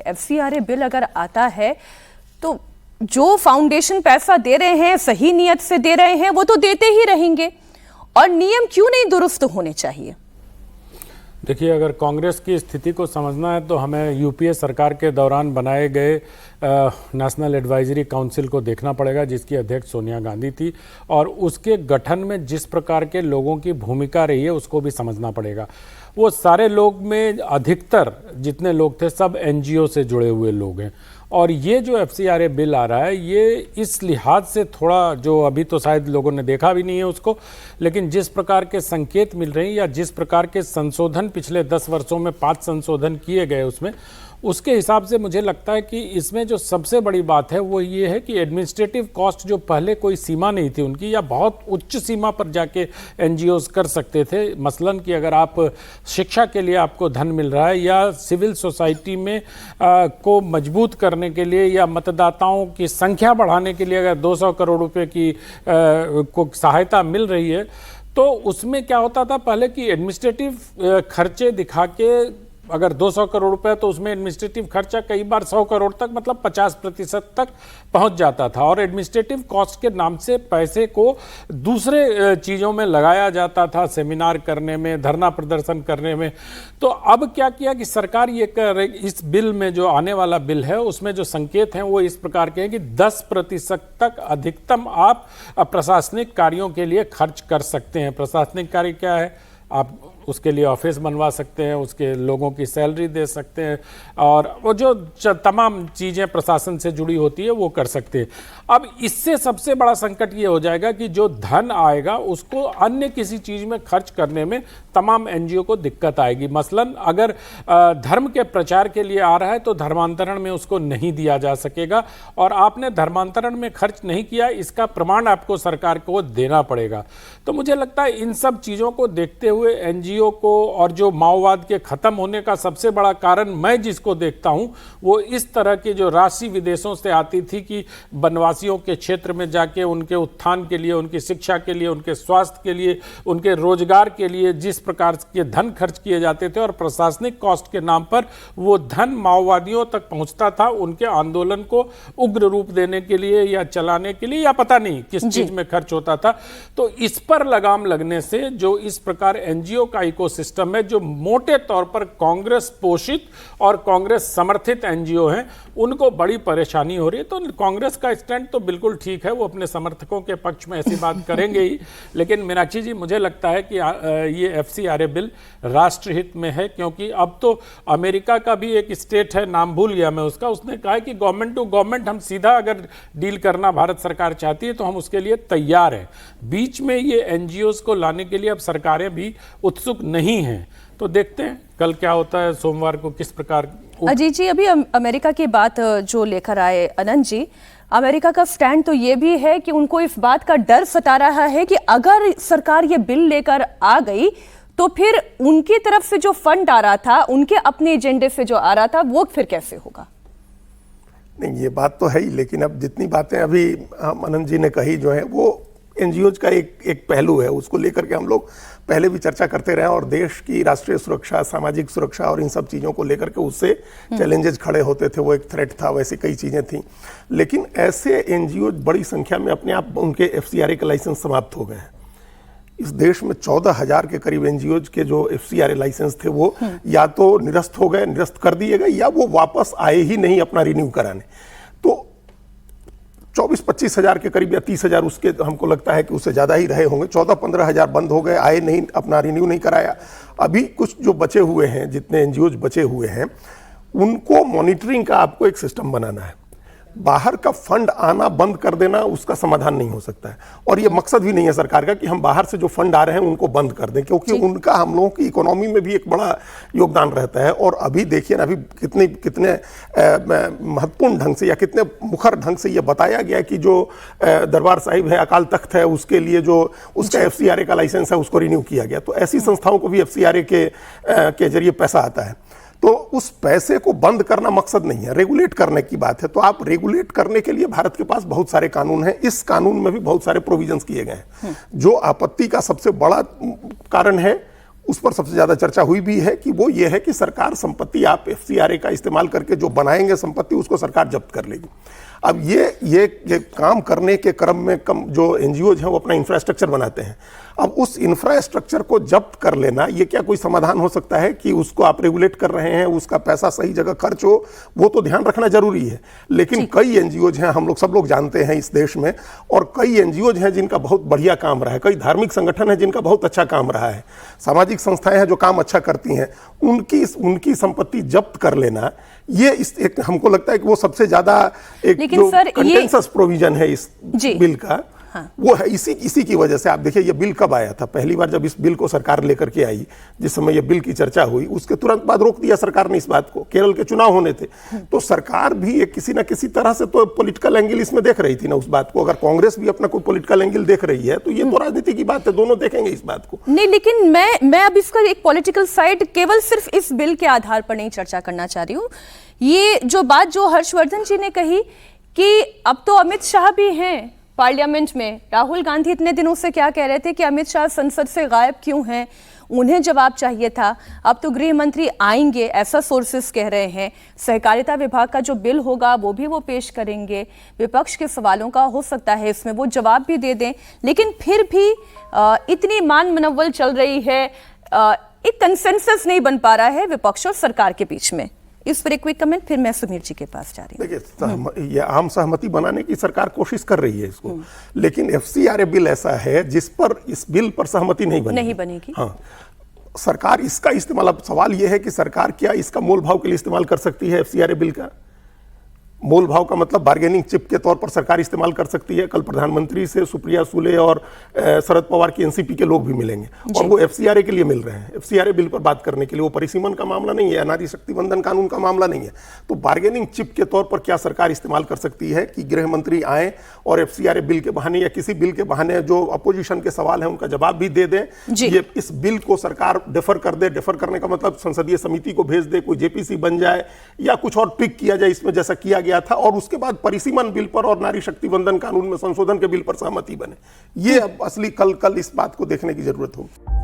FCRA bill अगर आता है तो जो फाउंडेशन पैसा दे रहे हैं, सही नियत से दे रहे हैं, वो तो देते ही रहेंगे, और नियम क्यों नहीं दुरुस्त होने चाहिए? देखिए, अगर कांग्रेस की स्थिति को समझना है तो हमें यूपीए सरकार के दौरान बनाए गए नेशनल एडवाइजरी काउंसिल को देखना पड़ेगा, जिसकी अध्यक्ष सोनिया गांधी थी, और उसके गठन में जिस प्रकार के लोगों की भूमिका रही है उसको भी समझना पड़ेगा। वो सारे लोग में अधिकतर जितने लोग थे सब एनजीओ से जुड़े हुए लोग हैं, और ये जो एफसीआरए बिल आ रहा है ये इस लिहाज से थोड़ा, जो अभी तो शायद लोगों ने देखा भी नहीं है उसको, लेकिन जिस प्रकार के संकेत मिल रहे हैं या जिस प्रकार के संशोधन पिछले 10 वर्षों में 5 संशोधन किए गए उसमें, उसके हिसाब से मुझे लगता है कि इसमें जो सबसे बड़ी बात है वो ये है कि एडमिनिस्ट्रेटिव कॉस्ट जो पहले कोई सीमा नहीं थी उनकी, या बहुत उच्च सीमा पर जाके एनजीओज कर सकते थे, मसलन कि अगर आप शिक्षा के लिए आपको धन मिल रहा है या सिविल सोसाइटी में को मजबूत करने के लिए या मतदाताओं की संख्या बढ़ाने के लिए अगर 200 करोड़ रुपए की को सहायता मिल रही है, तो उसमें क्या होता था पहले कि एडमिनिस्ट्रेटिव खर्चे दिखा के अगर 200 करोड़ रुपए तो उसमें एडमिनिस्ट्रेटिव खर्चा कई बार 100 करोड़ तक, मतलब 50% तक पहुंच जाता था, और एडमिनिस्ट्रेटिव कॉस्ट के नाम से पैसे को दूसरे चीज़ों में लगाया जाता था, सेमिनार करने में, धरना प्रदर्शन करने में। तो अब क्या किया कि सरकार ये कर रही, इस बिल में जो आने वाला बिल है उसमें जो संकेत हैं वो इस प्रकार के हैं कि 10% तक अधिकतम आप प्रशासनिक कार्यों के लिए खर्च कर सकते हैं। प्रशासनिक कार्य क्या है? आप उसके लिए ऑफिस बनवा सकते हैं, उसके लोगों की सैलरी दे सकते हैं, और वो जो तमाम चीज़ें प्रशासन से जुड़ी होती है वो कर सकते हैं। अब इससे सबसे बड़ा संकट ये हो जाएगा कि जो धन आएगा उसको अन्य किसी चीज़ में खर्च करने में तमाम एनजीओ को दिक्कत आएगी। मसलन अगर धर्म के प्रचार के लिए आ रहा है तो धर्मांतरण में उसको नहीं दिया जा सकेगा, और आपने धर्मांतरण में खर्च नहीं किया इसका प्रमाण आपको सरकार को देना पड़ेगा। तो मुझे लगता है इन सब चीज़ों को देखते हुए एनजीओ को, और जो माओवाद के खत्म होने का सबसे बड़ा कारण मैं जिसको देखता हूं वो इस तरह की जो राशि विदेशों से आती थी कि वनवासियों के क्षेत्र में जाके उनके उत्थान के लिए, उनकी शिक्षा के लिए, उनके स्वास्थ्य के लिए, उनके रोजगार के लिए जिस प्रकार के धन खर्च किए जाते थे, और प्रशासनिक कॉस्ट के नाम पर वो धन माओवादियों तक पहुंचता था, उनके आंदोलन को उग्र रूप देने के लिए या चलाने के लिए, या पता नहीं किस चीज में खर्च होता था। तो इस पर लगाम लगने से जो इस प्रकार एनजीओ का इकोसिस्टम है, जो मोटे तौर पर कांग्रेस पोषित और कांग्रेस समर्थित एनजीओ हैं, उनको बड़ी परेशानी हो रही है। तो कांग्रेस का स्टैंड तो बिल्कुल ठीक है, वो अपने समर्थकों के पक्ष में ऐसी बात करेंगे ही, लेकिन मीनाक्षी जी मुझे लगता है कि ये एफसीआरए बिल राष्ट्रहित में है, क्योंकि अब तो अमेरिका का भी एक स्टेट है, नाम भूल गया मैं उसका, उसने कहा है कि गवर्नमेंट टू गवर्नमेंट हम सीधा अगर डील करना भारत सरकार चाहती है तो हम उसके लिए तैयार हैं। बीच में ये एनजीओज को लाने के लिए अब सरकारें भी उत्सुक नहीं हैं। तो देखते हैं कल क्या होता है, सोमवार को किस प्रकार। अजीत जी, अभी अमेरिका की बात जो लेकर आए अनंत जी, अमेरिका का स्टैंड तो ये भी है कि उनको इस बात का डर सता रहा है कि अगर सरकार ये बिल लेकर आ गई तो फिर उनकी तरफ से जो फंड आ रहा था, उनके अपने एजेंडे से जो आ रहा था, वो फिर कैसे होगा? नहीं, ये बात तो है ही, लेकिन अब जितनी बातें अभी अनंत जी ने कही जो है वो एनजीओज का एक पहलू है, उसको लेकर के हम लोग पहले भी चर्चा करते रहे, और देश की राष्ट्रीय सुरक्षा, सामाजिक सुरक्षा और इन सब चीज़ों को लेकर के उससे चैलेंजेस खड़े होते थे, वो एक थ्रेट था, वैसे कई चीज़ें थी। लेकिन ऐसे एनजीओ बड़ी संख्या में अपने आप उनके एफसीआरए के लाइसेंस समाप्त हो गए हैं। इस देश में 14,000 के करीब एनजीओज के जो एफसीआरए लाइसेंस थे वो या तो निरस्त हो गए, निरस्त कर दिए गए, या वो वापस आए ही नहीं अपना रिन्यू कराने। तो 24-25 हज़ार के करीब या 30 हज़ार उसके हमको लगता है कि उससे ज़्यादा ही रहे होंगे। 14-15 हज़ार बंद हो गए, आए नहीं, अपना रिन्यू नहीं कराया। अभी कुछ जो बचे हुए हैं, जितने एनजीओज बचे हुए हैं, उनको मॉनिटरिंग का आपको एक सिस्टम बनाना है। बाहर का फंड आना बंद कर देना उसका समाधान नहीं हो सकता है, और ये मकसद भी नहीं है सरकार का कि हम बाहर से जो फंड आ रहे हैं उनको बंद कर दें, क्योंकि उनका हम लोगों की इकोनॉमी में भी एक बड़ा योगदान रहता है। और अभी देखिए ना, अभी कितने महत्वपूर्ण ढंग से या कितने मुखर ढंग से ये बताया गया कि जो दरबार साहिब है, अकाल तख्त है, उसके लिए जो उसका एफसीआरए का लाइसेंस है उसको रिन्यू किया गया। तो ऐसी संस्थाओं को भी एफसीआरए के जरिए पैसा आता है। तो उस पैसे को बंद करना मकसद नहीं है, रेगुलेट करने की बात है। तो आप रेगुलेट करने के लिए भारत के पास बहुत सारे कानून हैं, इस कानून में भी बहुत सारे प्रोविजंस किए गए हैं। जो आपत्ति का सबसे बड़ा कारण है उस पर सबसे ज्यादा चर्चा हुई भी है कि वो ये है कि सरकार संपत्ति आप FCRA का इस्तेमाल करके जो बनाएंगे संपत्ति उसको सरकार जब्त कर लेगी। अब ये काम करने के क्रम में जो एनजीओज हैं वो अपना इंफ्रास्ट्रक्चर बनाते हैं। अब उस इंफ्रास्ट्रक्चर को जब्त कर लेना ये क्या कोई समाधान हो सकता है कि उसको आप रेगुलेट कर रहे हैं, उसका पैसा सही जगह खर्च हो, वो तो ध्यान रखना जरूरी है। लेकिन कई एनजीओज हैं, हम लोग सब लोग जानते हैं इस देश में, और कई एनजीओज हैं जिनका बहुत बढ़िया काम रहा है, कई धार्मिक संगठन है जिनका बहुत अच्छा काम रहा है, सामाजिक संस्थाएं हैं जो काम अच्छा करती हैं, उनकी संपत्ति जब्त कर लेना ये एक हमको लगता है कि वो सबसे ज्यादा एक जो कंटेंसस प्रोविजन है इस बिल का, हाँ। वो है इसी की वजह से। आप देखिए ये बिल कब आया था, पहली बार जब इस बिल को सरकार लेकर के आई, जिस समय ये बिल की चर्चा हुई उसके तुरंत बाद रोक दिया सरकार ने इस बात को, केरल के चुनाव होने थे, तो सरकार भी एक किसी ना किसी तरह से तो पॉलिटिकल एंगल इसमें देख रही थी ना उस बात को। अगर कांग्रेस भी अपना कोई पॉलिटिकल एंगल देख रही है तो ये तो राजनीति की बात है, दोनों देखेंगे इस बात को। नहीं, लेकिन मैं अब इसका एक पॉलिटिकल साइड केवल सिर्फ इस बिल के आधार पर नहीं चर्चा करना चाह रही हूँ। ये जो बात जो हर्षवर्धन जी ने कही कि अब तो अमित शाह भी हैं पार्लियामेंट में, राहुल गांधी इतने दिनों से क्या कह रहे थे कि अमित शाह संसद से गायब क्यों हैं, उन्हें जवाब चाहिए था, अब तो गृह मंत्री आएंगे ऐसा सोर्सेस कह रहे हैं, सहकारिता विभाग का जो बिल होगा वो भी वो पेश करेंगे, विपक्ष के सवालों का हो सकता है इसमें वो जवाब भी दे दें, लेकिन फिर भी इतनी मान मनव्वल चल रही है, एक कंसेंसस नहीं बन पा रहा है विपक्ष और सरकार के बीच में। इस पर एक क्विक कमेंट, फिर मैं सुमीर जी के पास जा रही हूँ। देखिए ये आम सहमति बनाने की सरकार कोशिश कर रही है इसको, लेकिन FCRA बिल ऐसा है जिस पर इस बिल पर सहमति नहीं बनेगी। हाँ, सरकार इसका इस्तेमाल, अब सवाल यह है कि सरकार क्या इसका मोल भाव के लिए इस्तेमाल कर सकती है FCRA बिल का? मोल भाव का मतलब बार्गेनिंग चिप के तौर पर सरकार इस्तेमाल कर सकती है। कल प्रधानमंत्री से सुप्रिया सुले और शरद पवार की एनसीपी के लोग भी मिलेंगे और वो FCRA के लिए मिल रहे हैं, FCRA बिल पर बात करने के लिए। वो परिसीमन का मामला नहीं है, नारी शक्ति वंदन कानून का मामला नहीं है। तो बार्गेनिंग चिप के तौर पर क्या सरकार इस्तेमाल कर सकती है कि गृह मंत्री आए और FCRA बिल के बहाने या किसी बिल के बहाने जो अपोजिशन के सवाल है उनका जवाब भी दे दें। ये इस बिल को सरकार डेफर कर दे, डेफर करने का मतलब संसदीय समिति को भेज दे, कोई JPC बन जाए या कुछ और ट्विक किया जाए इसमें जैसा किया गया था, और उसके बाद परिसीमन बिल पर और नारी शक्ति वंदन कानून में संशोधन के बिल पर सहमति बने। ये अब असली कल इस बात को देखने की जरूरत होगी।